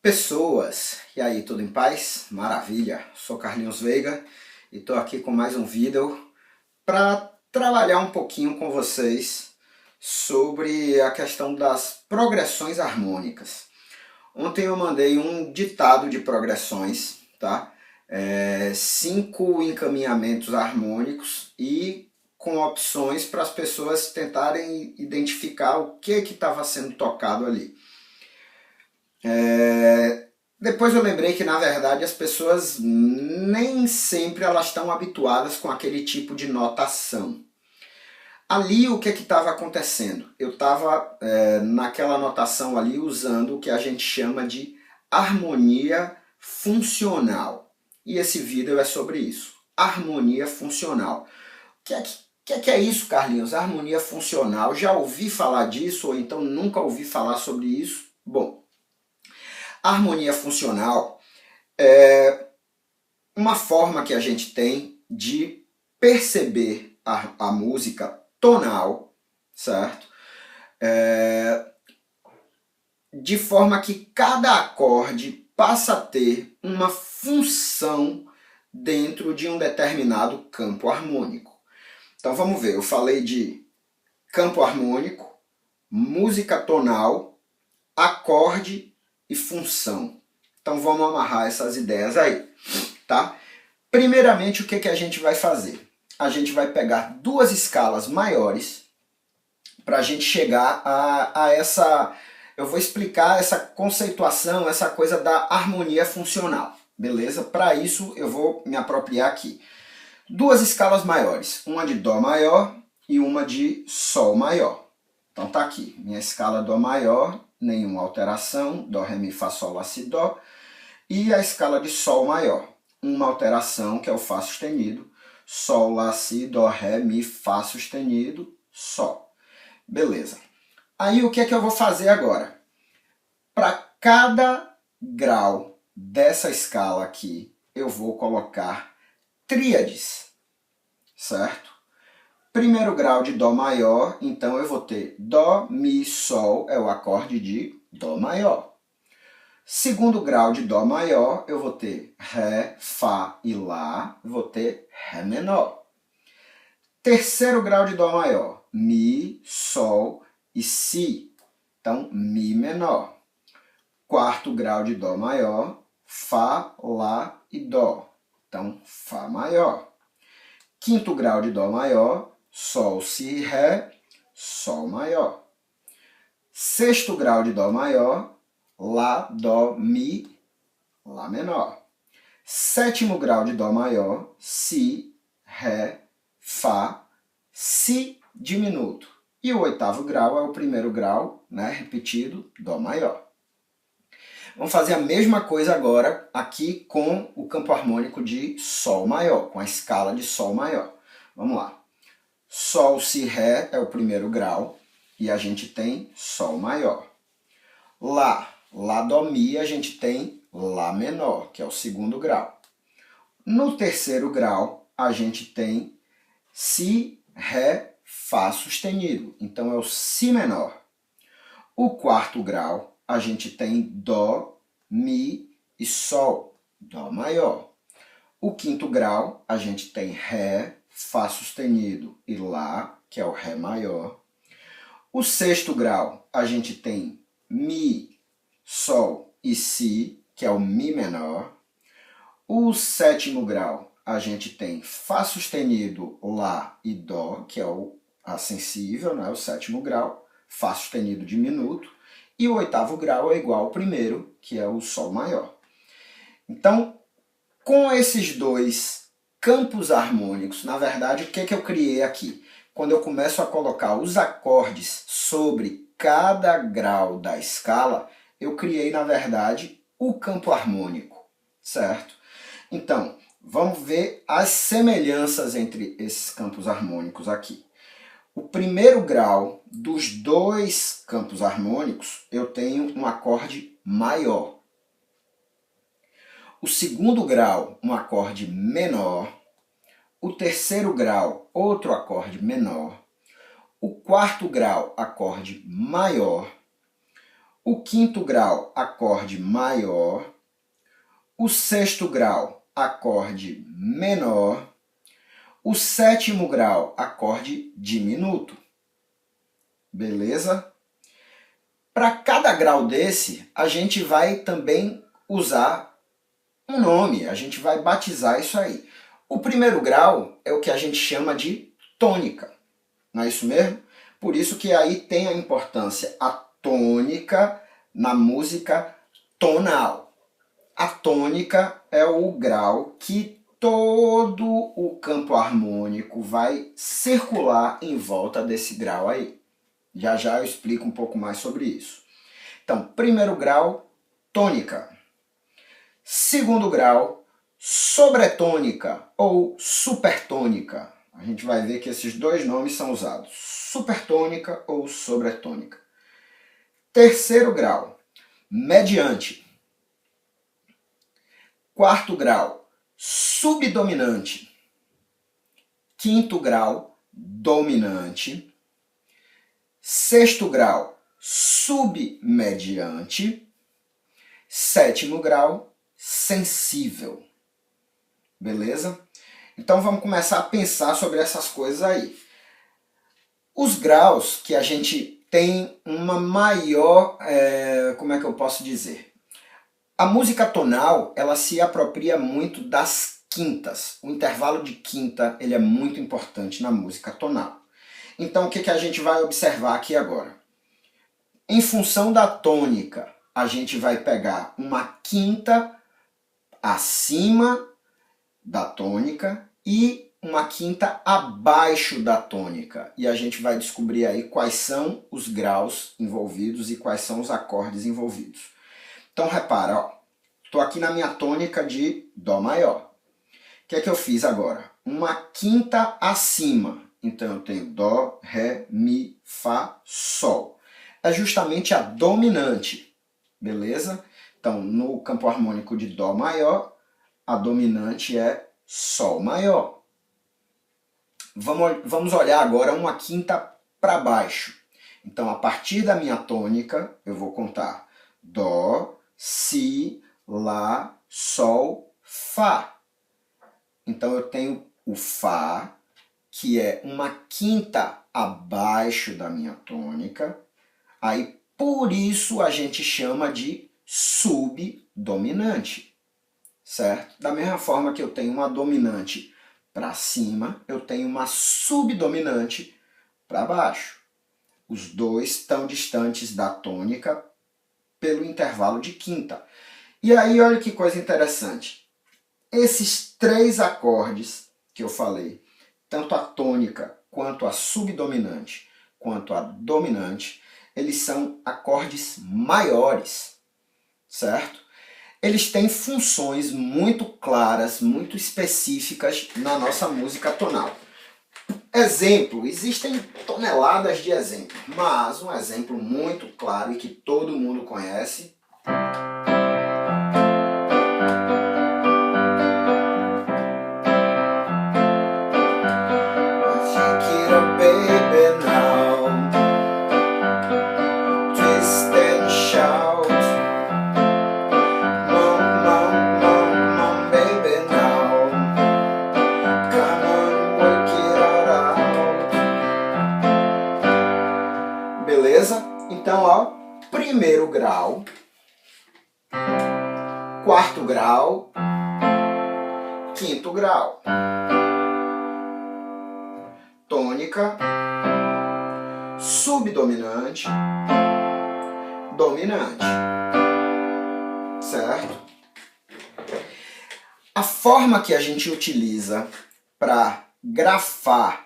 Pessoas, e aí, tudo em paz? Maravilha! Sou Carlinhos Veiga e estou aqui com mais um vídeo para trabalhar um pouquinho com vocês sobre a questão das progressões harmônicas. Ontem eu mandei um ditado de progressões, tá? 5 encaminhamentos harmônicos e com opções para as pessoas tentarem identificar o que estava sendo tocado ali. Depois eu lembrei que na verdade as pessoas nem sempre elas estão habituadas com aquele tipo de notação. Ali o que estava acontecendo? Eu estava naquela notação ali usando o que a gente chama de harmonia funcional. E esse vídeo é sobre isso. Harmonia funcional. O que é isso, Carlinhos? Harmonia funcional. Já ouvi falar disso ou então nunca ouvi falar sobre isso? Bom, a harmonia funcional é uma forma que a gente tem de perceber a música tonal, certo? De forma que cada acorde passa a ter uma função dentro de um determinado campo harmônico. Então vamos ver, eu falei de campo harmônico, música tonal, acorde e função. Então vamos amarrar essas ideias aí, tá? Primeiramente, o que a gente vai fazer? A gente vai pegar duas escalas maiores para a gente chegar a essa... Eu vou explicar essa conceituação, essa coisa da harmonia funcional, beleza? Para isso eu vou me apropriar aqui. Duas escalas maiores, uma de Dó maior e uma de Sol maior. Então tá aqui, minha escala Dó maior, nenhuma alteração, Dó, Ré, Mi, Fá, Sol, Lá, Si, Dó. E a escala de Sol maior, uma alteração que é o Fá sustenido, Sol, Lá, Si, Dó, Ré, Mi, Fá sustenido, Sol. Beleza. Aí o que é que eu vou fazer agora? Para cada grau dessa escala aqui, eu vou colocar tríades, certo? Primeiro grau de Dó maior, então eu vou ter Dó, Mi, Sol, é o acorde de Dó maior. Segundo grau de Dó maior, eu vou ter Ré, Fá e Lá, vou ter Ré menor. Terceiro grau de Dó maior, Mi, Sol e Si, então Mi menor. Quarto grau de Dó maior, Fá, Lá e Dó, então Fá maior. Quinto grau de Dó maior, Sol, Si, Ré, Sol maior. Sexto grau de Dó maior, Lá, Dó, Mi, Lá menor. Sétimo grau de Dó maior, Si, Ré, Fá, Si diminuto. E o oitavo grau é o primeiro grau, né, repetido, Dó maior. Vamos fazer a mesma coisa agora aqui com o campo harmônico de Sol maior, com a escala de Sol maior. Vamos lá. Sol, Si, Ré é o primeiro grau e a gente tem Sol maior. Lá, Lá, Dó, Mi, a gente tem Lá menor, que é o segundo grau. No terceiro grau, a gente tem Si, Ré, Fá sustenido, então é o Si menor. O quarto grau, a gente tem Dó, Mi e Sol, Dó maior. O quinto grau, a gente tem Ré, Fá sustenido e Lá, que é o Ré maior. O sexto grau, a gente tem Mi, Sol e Si, que é o Mi menor. O sétimo grau, a gente tem Fá sustenido, Lá e Dó, que é a sensível, né? O sétimo grau, Fá sustenido diminuto. E o oitavo grau é igual ao primeiro, que é o Sol maior. Então, com esses dois campos harmônicos, na verdade, o que eu criei aqui? Quando eu começo a colocar os acordes sobre cada grau da escala, eu criei, na verdade, o campo harmônico, certo? Então, vamos ver as semelhanças entre esses campos harmônicos aqui. O primeiro grau dos dois campos harmônicos, eu tenho um acorde maior. O segundo grau, um acorde menor. O terceiro grau, outro acorde menor. O quarto grau, acorde maior. o quinto grau, acorde maior, o sexto grau, acorde menor, o sétimo grau, acorde diminuto. Beleza? Para cada grau desse, a gente vai também usar um nome, a gente vai batizar isso aí. O primeiro grau é o que a gente chama de tônica, não é isso mesmo? Por isso que aí tem a importância, a tônica na música tonal. A tônica é o grau que todo o campo harmônico vai circular em volta desse grau aí. Já já eu explico um pouco mais sobre isso. Então, primeiro grau, tônica. Segundo grau, sobretônica ou supertônica. A gente vai ver que esses dois nomes são usados, supertônica ou sobretônica. Terceiro grau, mediante. Quarto grau, subdominante. Quinto grau, dominante. Sexto grau, submediante. Sétimo grau, sensível. Beleza? Então vamos começar a pensar sobre essas coisas aí. Os graus que a gente tem uma maior, como é que eu posso dizer? A música tonal, ela se apropria muito das quintas. O intervalo de quinta, ele é muito importante na música tonal. Então o que a gente vai observar aqui agora? Em função da tônica, a gente vai pegar uma quinta acima da tônica e uma quinta abaixo da tônica. E a gente vai descobrir aí quais são os graus envolvidos e quais são os acordes envolvidos. Então repara, ó, estou aqui na minha tônica de Dó maior. O que é que eu fiz agora? Uma quinta acima. Então eu tenho Dó, Ré, Mi, Fá, Sol. É justamente a dominante, beleza? Então no campo harmônico de Dó maior, a dominante é Sol maior. Vamos olhar agora uma quinta para baixo. Então, a partir da minha tônica, eu vou contar Dó, Si, Lá, Sol, Fá. Então, eu tenho o Fá, que é uma quinta abaixo da minha tônica. Aí, por isso, a gente chama de subdominante. Certo? Da mesma forma que eu tenho uma dominante para cima, eu tenho uma subdominante para baixo. Os dois estão distantes da tônica pelo intervalo de quinta. E aí, olha que coisa interessante. Esses três acordes que eu falei, tanto a tônica, quanto a subdominante, quanto a dominante, eles são acordes maiores, certo? Eles têm funções muito claras, muito específicas na nossa música tonal. Exemplo, existem toneladas de exemplos, mas um exemplo muito claro e que todo mundo conhece. Beleza? Então, ó, primeiro grau, quarto grau, quinto grau. Tônica, subdominante, dominante. Certo? A forma que a gente utiliza para grafar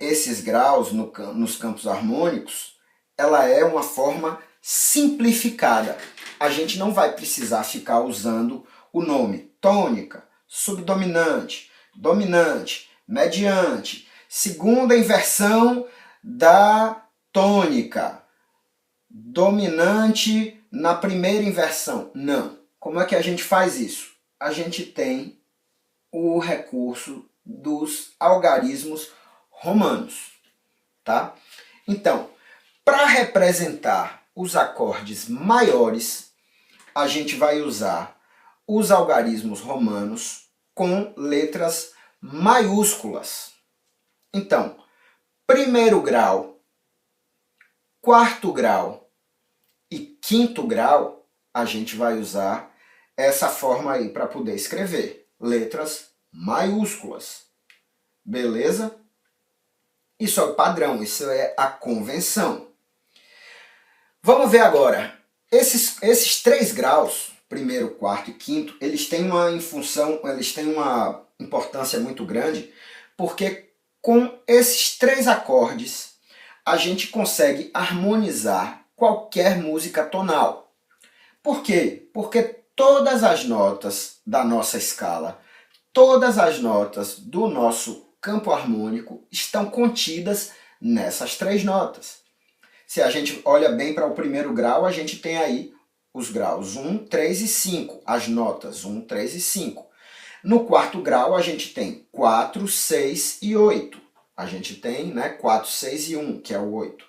esses graus nos campos harmônicos, ela é uma forma simplificada. A gente não vai precisar ficar usando o nome tônica, subdominante, dominante, mediante, segunda inversão da tônica, dominante na primeira inversão. Não. Como é que a gente faz isso? A gente tem o recurso dos algarismos romanos, tá? Então, para representar os acordes maiores, a gente vai usar os algarismos romanos com letras maiúsculas. Então, primeiro grau, quarto grau e quinto grau, a gente vai usar essa forma aí para poder escrever. Letras maiúsculas. Beleza? Isso é o padrão, isso é a convenção. Vamos ver agora. Esses 3 graus, primeiro, quarto e quinto, eles têm uma importância muito grande, porque com esses 3 acordes a gente consegue harmonizar qualquer música tonal. Por quê? Porque todas as notas da nossa escala, todas as notas do nosso campo harmônico estão contidas nessas 3 notas. Se a gente olha bem para o primeiro grau, a gente tem aí os graus 1, 3 e 5, as notas 1, 3 e 5. No quarto grau, a gente tem 4, 6 e 8. A gente tem 4, 6 e 1, que é o 8.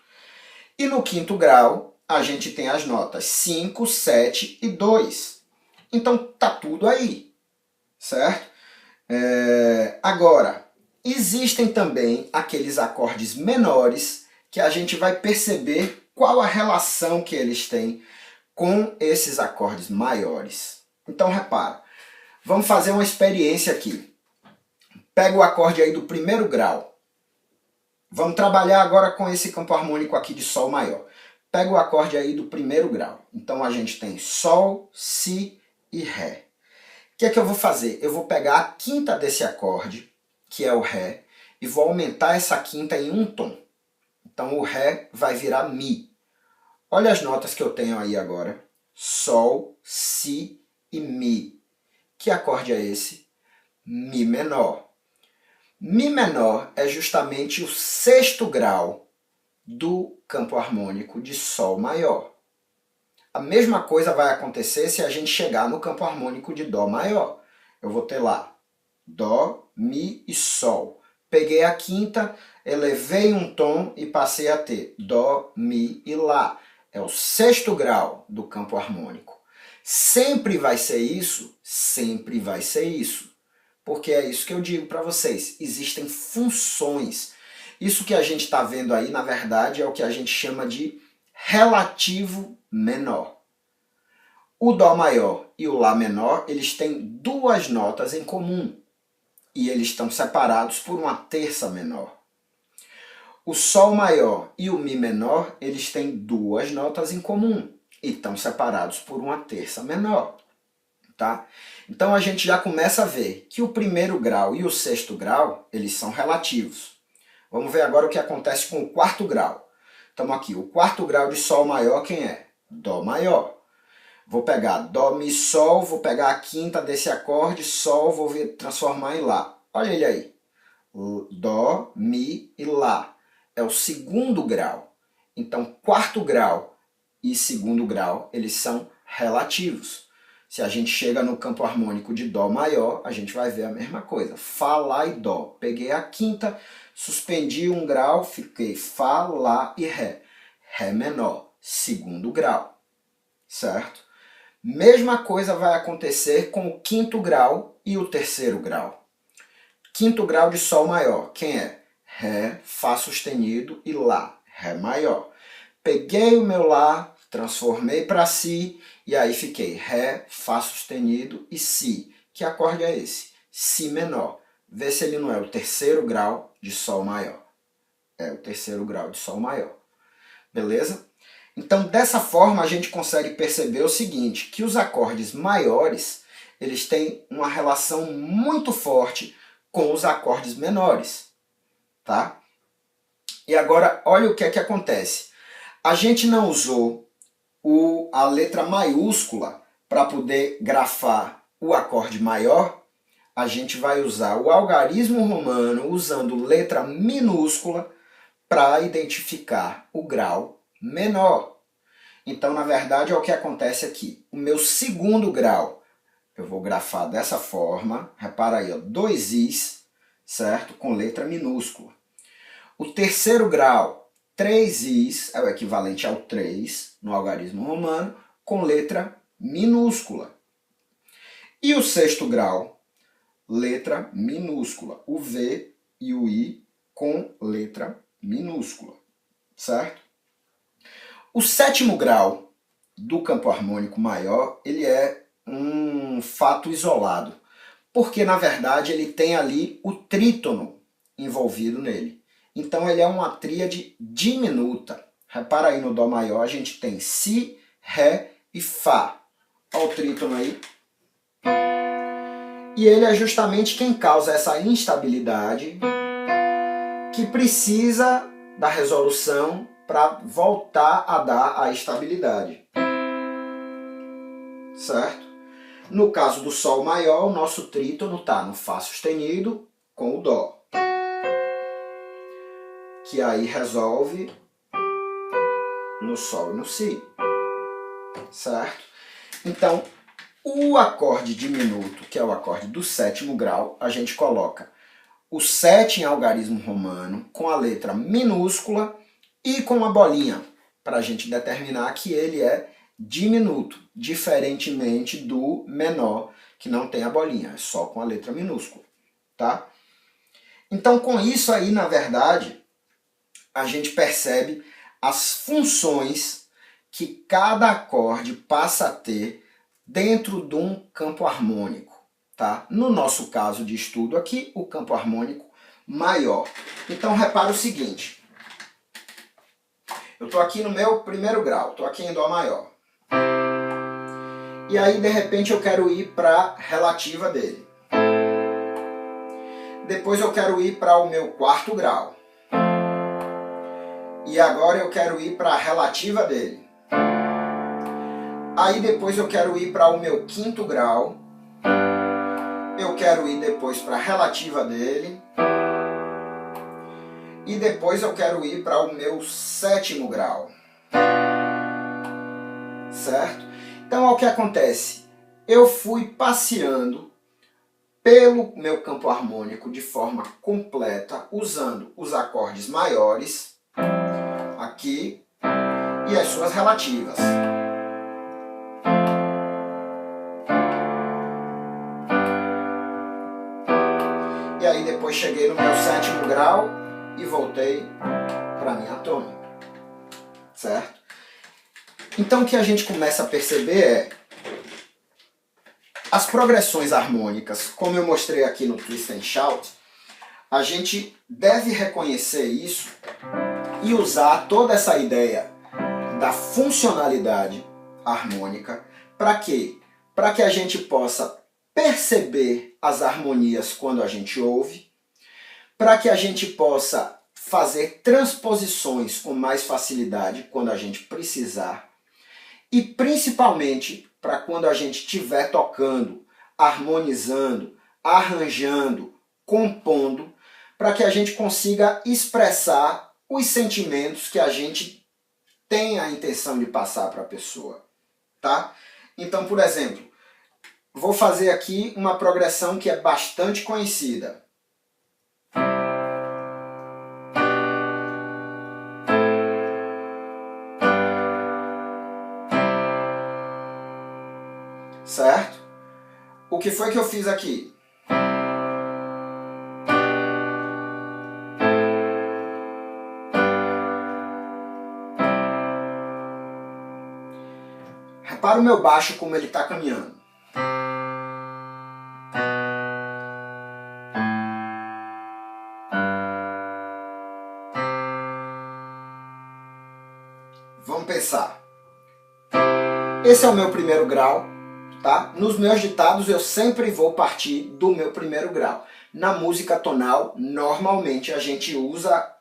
E no quinto grau, a gente tem as notas 5, 7 e 2. Então, tá tudo aí, certo? Agora, existem também aqueles acordes menores que a gente vai perceber qual a relação que eles têm com esses acordes maiores. Então, repara, vamos fazer uma experiência aqui. Pega o acorde aí do primeiro grau. Vamos trabalhar agora com esse campo harmônico aqui de Sol maior. Pega o acorde aí do primeiro grau. Então, a gente tem Sol, Si e Ré. O que é que eu vou fazer? Eu vou pegar a quinta desse acorde, que é o Ré, e vou aumentar essa quinta em um tom. Então, o Ré vai virar Mi. Olha as notas que eu tenho aí agora. Sol, Si e Mi. Que acorde é esse? Mi menor. Mi menor é justamente o 6º grau do campo harmônico de Sol maior. A mesma coisa vai acontecer se a gente chegar no campo harmônico de Dó maior. Eu vou ter lá Dó, Mi e Sol. Peguei a quinta, elevei um tom e passei a ter Dó, Mi e Lá. É o 6º grau do campo harmônico. Sempre vai ser isso? Sempre vai ser isso. Porque é isso que eu digo para vocês. Existem funções. Isso que a gente está vendo aí, na verdade, é o que a gente chama de relativo menor. O Dó maior e o Lá menor, eles têm 2 notas em comum. E eles estão separados por uma terça menor. O Sol maior e o Mi menor, eles têm 2 notas em comum e estão separados por uma terça menor. Tá? Então a gente já começa a ver que o primeiro grau e o 6º grau, eles são relativos. Vamos ver agora o que acontece com o 4º grau. Estamos aqui, o 4º grau de Sol maior, quem é? Dó maior. Vou pegar Dó, Mi, Sol, vou pegar a quinta desse acorde, Sol, vou transformar em Lá. Olha ele aí. Dó, Mi e Lá. É o 2º grau. Então, 4º grau e 2º grau, eles são relativos. Se a gente chega no campo harmônico de Dó maior, a gente vai ver a mesma coisa. Fá, Lá e Dó. Peguei a quinta, suspendi um grau, fiquei Fá, Lá e Ré. Ré menor, 2º grau. Certo? Mesma coisa vai acontecer com o 5º grau e o 3º grau. 5º grau de Sol maior, quem é? Ré, Fá sustenido e Lá, Ré maior. Peguei o meu Lá, transformei para Si, e aí fiquei Ré, Fá sustenido e Si. Que acorde é esse? Si menor. Vê se ele não é o 3º grau de Sol maior. É o 3º grau de Sol maior. Beleza? Então, dessa forma, a gente consegue perceber o seguinte, que os acordes maiores, eles têm uma relação muito forte com os acordes menores. Tá? E agora, olha o que é que acontece. A gente não usou a letra maiúscula para poder grafar o acorde maior. A gente vai usar o algarismo romano usando letra minúscula para identificar o grau menor. Então, na verdade, é o que acontece aqui. O meu 2º grau, eu vou grafar dessa forma. Repara aí, ó, 2 Is, certo? Com letra minúscula. O 3º grau, 3 Is, é o equivalente ao 3 no algarismo romano, com letra minúscula. E o sexto grau, letra minúscula. O V e o I com letra minúscula, certo? O sétimo grau do campo harmônico maior, ele é um fato isolado, porque na verdade ele tem ali o trítono envolvido nele. Então ele é uma tríade diminuta. Repara aí no Dó maior, a gente tem Si, Ré e Fá. Olha o trítono aí. E ele é justamente quem causa essa instabilidade que precisa da resolução para voltar a dar a estabilidade. Certo? No caso do Sol maior, o nosso trítono está no Fá sustenido com o Dó, que aí resolve no Sol e no Si. Certo? Então, o acorde diminuto, que é o acorde do sétimo grau, a gente coloca o 7 em algarismo romano com a letra minúscula e com uma bolinha, para a gente determinar que ele é diminuto, diferentemente do menor, que não tem a bolinha, é só com a letra minúscula. Tá? Então, com isso aí, na verdade, a gente percebe as funções que cada acorde passa a ter dentro de um campo harmônico. Tá? No nosso caso de estudo aqui, o campo harmônico maior. Então, repara o seguinte. Eu estou aqui no meu primeiro grau, estou aqui em Dó maior. E aí, de repente, eu quero ir para a relativa dele. Depois eu quero ir para o meu quarto grau. E agora eu quero ir para a relativa dele. Aí depois eu quero ir para o meu quinto grau. Eu quero ir depois para a relativa dele. E depois eu quero ir para o meu sétimo grau. Certo? Então, o que acontece? Eu fui passeando pelo meu campo harmônico de forma completa, usando os acordes maiores, aqui, e as suas relativas. E aí depois cheguei no meu sétimo grau e voltei para a minha tônica. Certo? Então o que a gente começa a perceber é as progressões harmônicas, como eu mostrei aqui no Twist and Shout, a gente deve reconhecer isso e usar toda essa ideia da funcionalidade harmônica para quê? Para que a gente possa perceber as harmonias quando a gente ouve, para que a gente possa fazer transposições com mais facilidade quando a gente precisar e principalmente para quando a gente estiver tocando, harmonizando, arranjando, compondo, para que a gente consiga expressar os sentimentos que a gente tem a intenção de passar para a pessoa. Tá? Então, por exemplo, vou fazer aqui uma progressão que é bastante conhecida. Certo? O que foi que eu fiz aqui? Repara o meu baixo como ele está caminhando. Vamos pensar. Esse é o meu primeiro grau. Tá? Nos meus ditados eu sempre vou partir do meu primeiro grau. Na música tonal, normalmente a gente usa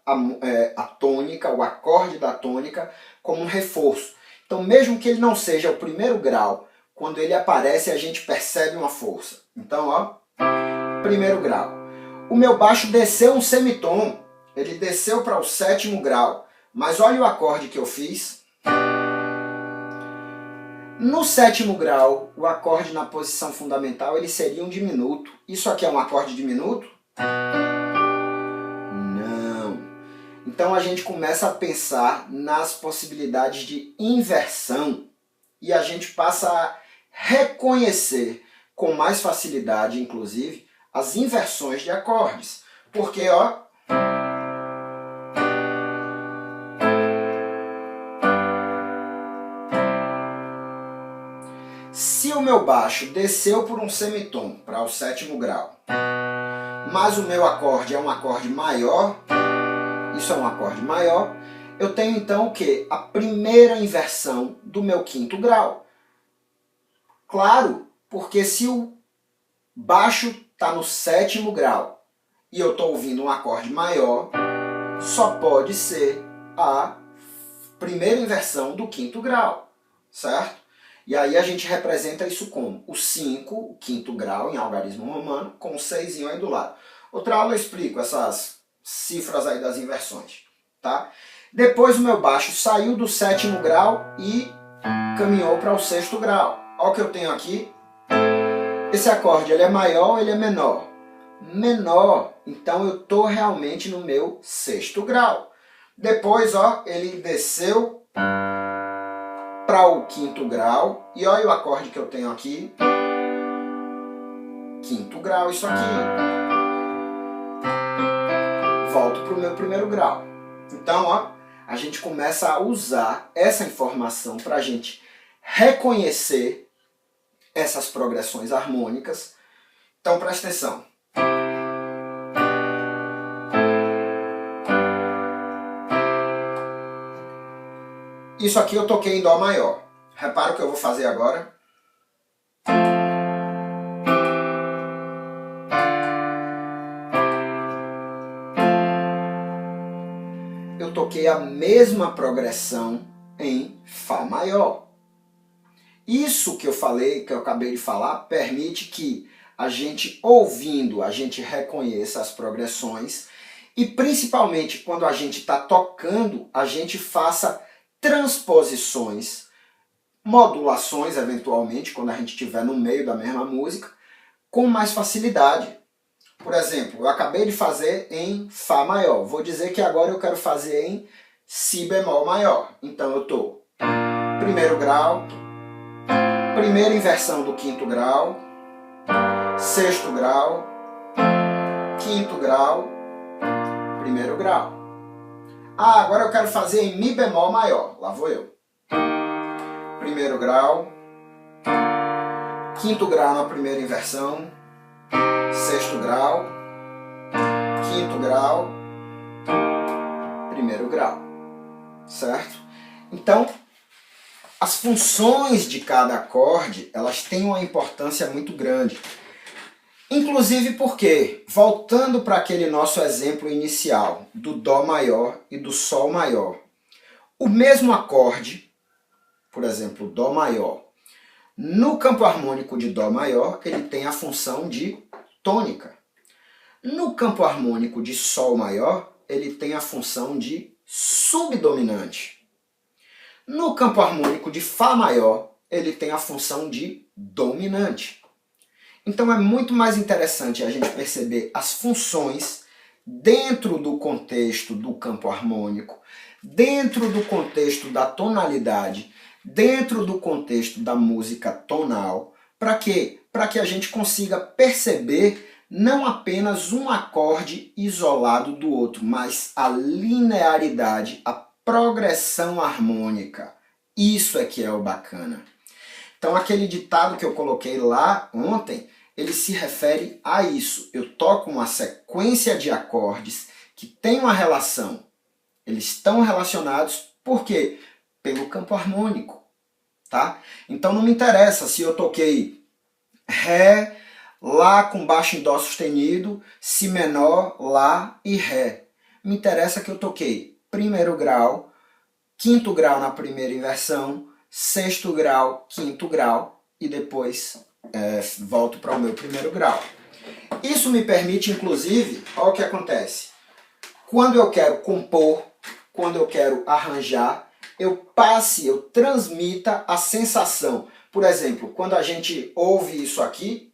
a tônica, o acorde da tônica, como um reforço. Então, mesmo que ele não seja o primeiro grau, quando ele aparece a gente percebe uma força. Então, ó, primeiro grau. O meu baixo desceu um semitom, ele desceu para o sétimo grau. Mas olha o acorde que eu fiz. No sétimo grau, o acorde na posição fundamental ele seria um diminuto. Isso aqui é um acorde diminuto? Não. Então a gente começa a pensar nas possibilidades de inversão e a gente passa a reconhecer com mais facilidade, inclusive, as inversões de acordes. Porque, ó, se o meu baixo desceu por um semitom para o 7º grau, mas o meu acorde é um acorde maior, isso é um acorde maior, eu tenho então o quê? A primeira inversão do meu 5º grau. Claro, porque se o baixo está no 7º grau e eu estou ouvindo um acorde maior, só pode ser a primeira inversão do 5º grau, certo? E aí a gente representa isso como o 5, o 5º grau em algarismo romano, com o 6 aí do lado. Outra aula eu explico essas cifras aí das inversões, tá? Depois o meu baixo saiu do 7º grau e caminhou para o 6º grau. Olha o que eu tenho aqui. Esse acorde ele é maior ou ele é menor? Menor. Então eu estou realmente no meu 6º grau. Depois, ó, ele desceu para o 5º grau. E olha o acorde que eu tenho aqui. 5º grau, isso aqui. Volto para o meu 1º grau. Então, ó, a gente começa a usar essa informação para a gente reconhecer essas progressões harmônicas. Então, presta atenção. Isso aqui eu toquei em Dó maior. Repara o que eu vou fazer agora. Eu toquei a mesma progressão em Fá maior. Isso que eu falei, que eu acabei de falar, permite que a gente, ouvindo, a gente reconheça as progressões e principalmente quando a gente está tocando, a gente faça transposições, modulações eventualmente, quando a gente estiver no meio da mesma música, com mais facilidade. Por exemplo, eu acabei de fazer em Fá maior. Vou dizer que agora eu quero fazer em Si bemol maior. Então eu estou 1º grau, primeira inversão do 5º grau, 6º grau, 5º grau, 1º grau. Ah, agora eu quero fazer em Mi bemol maior. Lá vou eu. 1º grau, 5º grau na primeira inversão, 6º grau, 5º grau, 1º grau. Certo? Então, as funções de cada acorde, elas têm uma importância muito grande. Inclusive porque, voltando para aquele nosso exemplo inicial do Dó maior e do Sol maior, o mesmo acorde, por exemplo, Dó maior, no campo harmônico de Dó maior, ele tem a função de tônica. No campo harmônico de Sol maior, ele tem a função de subdominante. No campo harmônico de Fá maior, ele tem a função de dominante. Então é muito mais interessante a gente perceber as funções dentro do contexto do campo harmônico, dentro do contexto da tonalidade, dentro do contexto da música tonal. Para quê? Para que a gente consiga perceber não apenas um acorde isolado do outro, mas a linearidade, a progressão harmônica. Isso é que é o bacana. Então aquele ditado que eu coloquei lá ontem, ele se refere a isso. Eu toco uma sequência de acordes que tem uma relação. Eles estão relacionados, por quê? Pelo campo harmônico. Tá? Então não me interessa se eu toquei Ré, Lá com baixo em Dó sustenido, Si menor, Lá e Ré. Me interessa que eu toquei 1º grau, 5º grau na primeira inversão, 6º grau, 5º grau e depois volto para o meu 1º grau. Isso me permite, inclusive, olha o que acontece. Quando eu quero compor, quando eu quero arranjar, eu transmita a sensação. Por exemplo, quando a gente ouve isso aqui,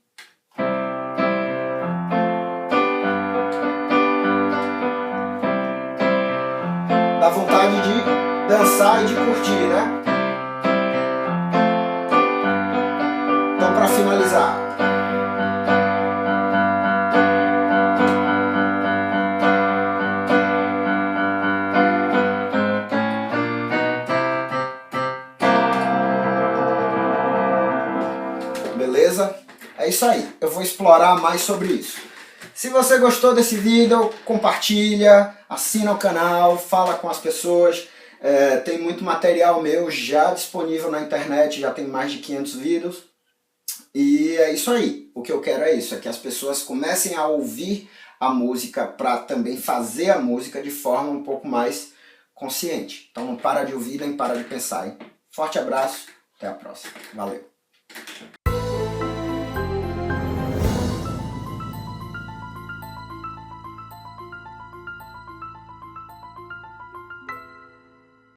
dançar e de curtir, né? Então, para finalizar, beleza? É isso aí, eu vou explorar mais sobre isso. Se você gostou desse vídeo, compartilha, assina o canal, fala com as pessoas. Tem muito material meu já disponível na internet, já tem mais de 500 vídeos. E é isso aí, o que eu quero é isso, é que as pessoas comecem a ouvir a música para também fazer a música de forma um pouco mais consciente. Então não para de ouvir nem para de pensar, hein? Forte abraço, até a próxima. Valeu!